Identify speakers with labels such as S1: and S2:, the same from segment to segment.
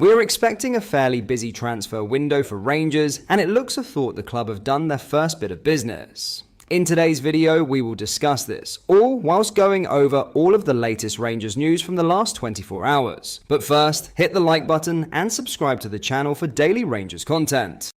S1: We're expecting a fairly busy transfer window for Rangers, and it looks a thought the club have done their first bit of business. In today's video, we will discuss this, all whilst going over all of the latest Rangers news from the last 24 hours. But first, hit the like button and subscribe to the channel for daily Rangers content.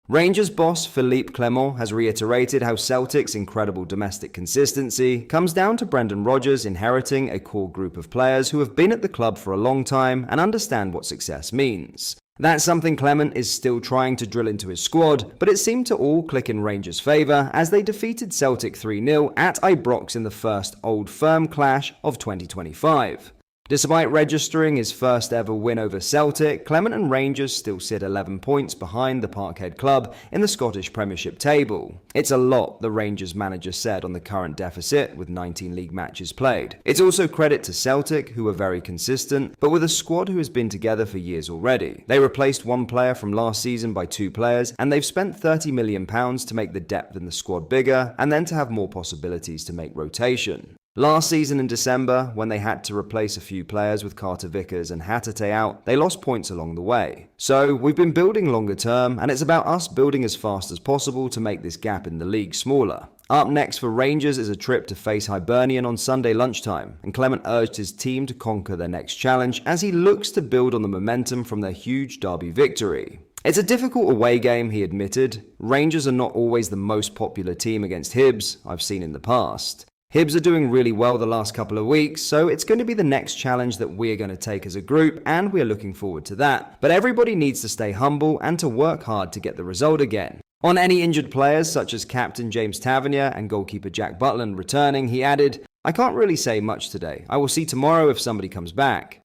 S1: Rangers boss Philippe Clement has reiterated how Celtic's incredible domestic consistency comes down to Brendan Rodgers inheriting a core group of players who have been at the club for a long time and understand what success means. That's something Clement is still trying to drill into his squad, but it seemed to all click in Rangers' favour as they defeated Celtic 3-0 at Ibrox in the first Old Firm clash of 2025. Despite registering his first ever win over Celtic, Clement and Rangers still sit 11 points behind the Parkhead club in the Scottish Premiership table. It's a lot, the Rangers manager said on the current deficit with 19 league matches played. It's also credit to Celtic, who are very consistent, but with a squad who has been together for years already. They replaced one player from last season by two players, and they've spent £30 million to make the depth in the squad bigger, and then to have more possibilities to make rotation. Last season in December, when they had to replace a few players with Carter Vickers and Hatate out, they lost points along the way. So we've been building longer term, and it's about us building as fast as possible to make this gap in the league smaller. Up next for Rangers is a trip to face Hibernian on Sunday lunchtime, and Clement urged his team to conquer their next challenge as he looks to build on the momentum from their huge derby victory. It's a difficult away game, he admitted. Rangers are not always the most popular team against Hibs I've seen in the past. Hibs are doing really well the last couple of weeks, so it's going to be the next challenge that we're going to take as a group, and we're looking forward to that. But everybody needs to stay humble and to work hard to get the result again. On any injured players, such as captain James Tavernier and goalkeeper Jack Butland returning, he added, "I can't really say much today. I will see tomorrow if somebody comes back."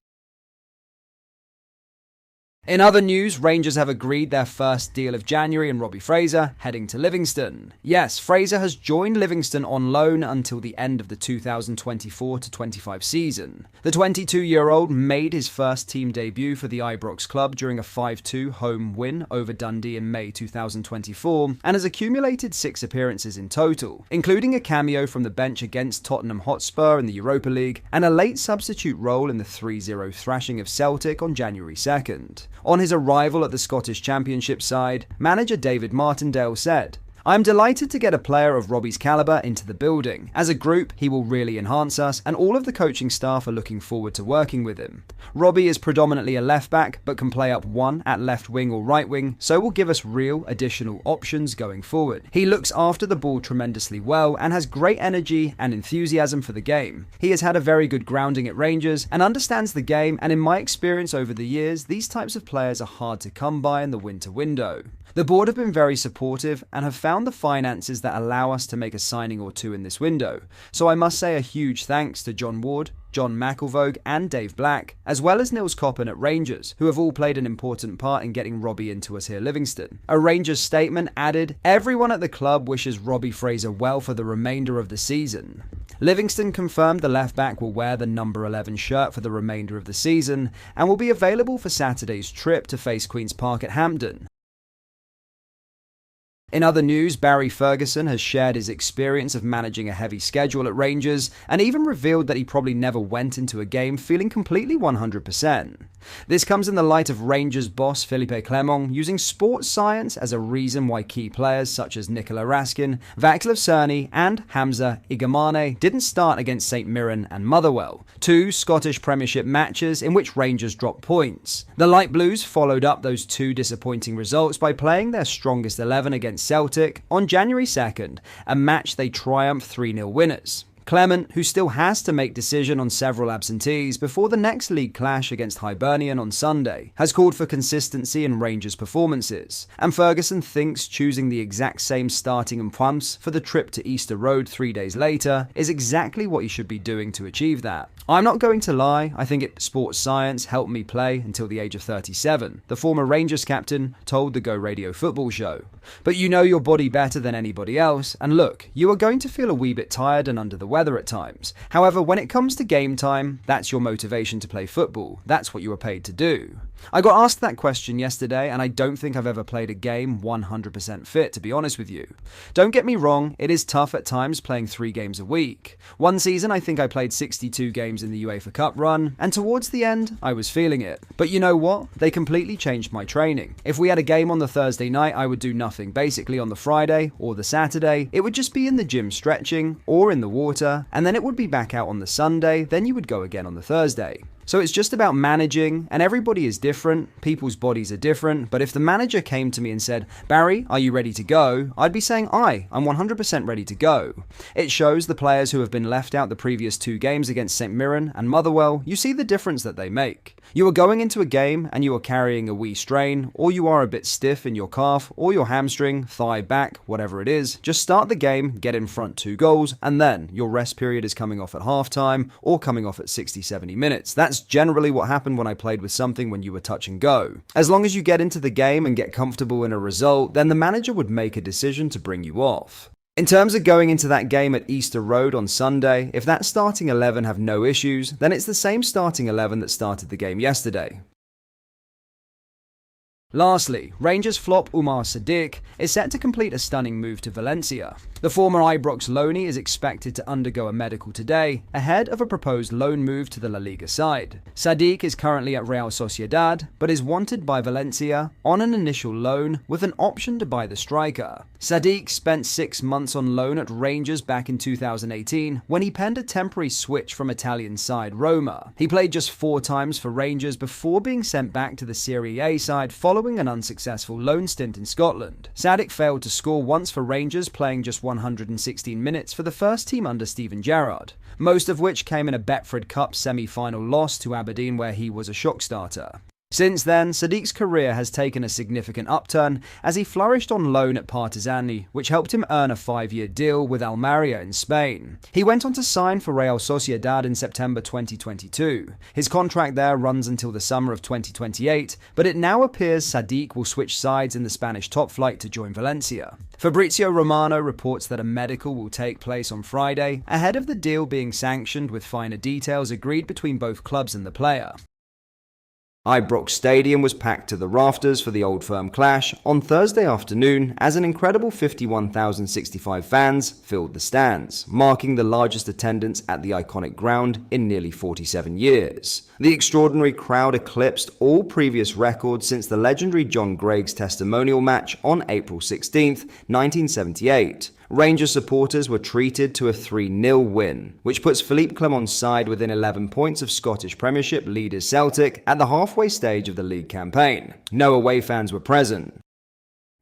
S1: In other news, Rangers have agreed their first deal of January and Robbie Fraser heading to Livingston. Yes, Fraser has joined Livingston on loan until the end of the 2024-25 season. The 22-year-old made his first team debut for the Ibrox club during a 5-2 home win over Dundee in May 2024 and has accumulated 6 appearances in total, including a cameo from the bench against Tottenham Hotspur in the Europa League and a late substitute role in the 3-0 thrashing of Celtic on January 2nd. On his arrival at the Scottish Championship side, manager David Martindale said, "I'm delighted to get a player of Robbie's calibre into the building. As a group, he will really enhance us, and all of the coaching staff are looking forward to working with him. Robbie is predominantly a left-back, but can play up one at left wing or right wing, so will give us real additional options going forward. He looks after the ball tremendously well and has great energy and enthusiasm for the game. He has had a very good grounding at Rangers and understands the game, and in my experience over the years, these types of players are hard to come by in the winter window. The board have been very supportive and have found the finances that allow us to make a signing or two in this window. So I must say a huge thanks to John Ward, John McIlvogue and Dave Black, as well as Nils Coppen at Rangers, who have all played an important part in getting Robbie into us here Livingston." A Rangers statement added, "Everyone at the club wishes Robbie Fraser well for the remainder of the season." Livingston confirmed the left-back will wear the number 11 shirt for the remainder of the season and will be available for Saturday's trip to face Queen's Park at Hampden. In other news, Barry Ferguson has shared his experience of managing a heavy schedule at Rangers and even revealed that he probably never went into a game feeling completely 100%. This comes in the light of Rangers boss Philippe Clement using sports science as a reason why key players such as Nikola Raskin, Vaclav Cerny and Hamza Igamane didn't start against St Mirren and Motherwell, 2 Scottish Premiership matches in which Rangers dropped points. The Light Blues followed up those 2 disappointing results by playing their strongest 11 against Celtic on January 2nd, a match they triumphed 3-0 winners. Clement, who still has to make decision on several absentees before the next league clash against Hibernian on Sunday, has called for consistency in Rangers' performances, and Ferguson thinks choosing the exact same starting and pumps for the trip to Easter Road 3 days later is exactly what he should be doing to achieve that. "I'm not going to lie, I think sports science helped me play until the age of 37, the former Rangers captain told the Go Radio football show. "But you know your body better than anybody else, and look, you are going to feel a wee bit tired and under the weather weather at times. However, when it comes to game time, that's your motivation to play football. That's what you were paid to do. I got asked that question yesterday, and I don't think I've ever played a game 100% fit, to be honest with you. Don't get me wrong, it is tough at times playing 3 games a week. One season I think I played 62 games in the UEFA Cup run, and towards the end, I was feeling it. But you know what? They completely changed my training. If we had a game on the Thursday night, I would do nothing. Basically on the Friday or the Saturday, it would just be in the gym stretching or in the water, and then it would be back out on the Sunday, then you would go again on the Thursday. So it's just about managing, and everybody is different, people's bodies are different, but if the manager came to me and said, "Barry, are you ready to go?" I'd be saying, I'm 100% ready to go. It shows the players who have been left out the previous 2 games against St Mirren and Motherwell, you see the difference that they make. You are going into a game and you are carrying a wee strain, or you are a bit stiff in your calf, or your hamstring, thigh, back, whatever it is. Just start the game, get in front 2 goals, and then your rest period is coming off at halftime or coming off at 60-70 minutes. That's generally what happened when I played with something when you were touch and go. As long as you get into the game and get comfortable in a result, then the manager would make a decision to bring you off. In terms of going into that game at Easter Road on Sunday, if that starting 11 have no issues, then it's the same starting 11 that started the game yesterday. Lastly, Rangers flop Umar Sadiq is set to complete a stunning move to Valencia. The former Ibrox loanee is expected to undergo a medical today, ahead of a proposed loan move to the La Liga side. Sadiq is currently at Real Sociedad, but is wanted by Valencia on an initial loan with an option to buy the striker. Sadiq spent 6 months on loan at Rangers back in 2018, when he penned a temporary switch from Italian side Roma. He played just 4 times for Rangers before being sent back to the Serie A side following an unsuccessful loan stint in Scotland. Sadiq failed to score once for Rangers, playing just 116 minutes for the first team under Steven Gerrard, most of which came in a Betfred Cup semi-final loss to Aberdeen where he was a shock starter. Since then, Sadiq's career has taken a significant upturn as he flourished on loan at Partizani, which helped him earn a 5-year deal with Almeria in Spain. He went on to sign for Real Sociedad in September 2022. His contract there runs until the summer of 2028, but it now appears Sadiq will switch sides in the Spanish top flight to join Valencia. Fabrizio Romano reports that a medical will take place on Friday, ahead of the deal being sanctioned with finer details agreed between both clubs and the player. Ibrox Stadium was packed to the rafters for the Old Firm clash on Thursday afternoon as an incredible 51,065 fans filled the stands, marking the largest attendance at the iconic ground in nearly 47 years. The extraordinary crowd eclipsed all previous records since the legendary John Greig's testimonial match on April 16, 1978. Rangers supporters were treated to a 3-0 win, which puts Philippe Clement's side within 11 points of Scottish Premiership leaders Celtic at the halfway stage of the league campaign. No away fans were present.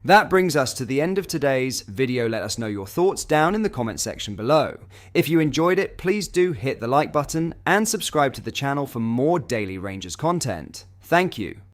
S1: That brings us to the end of today's video. Let us know your thoughts down in the comment section below. If you enjoyed it, please do hit the like button and subscribe to the channel for more daily Rangers content. Thank you.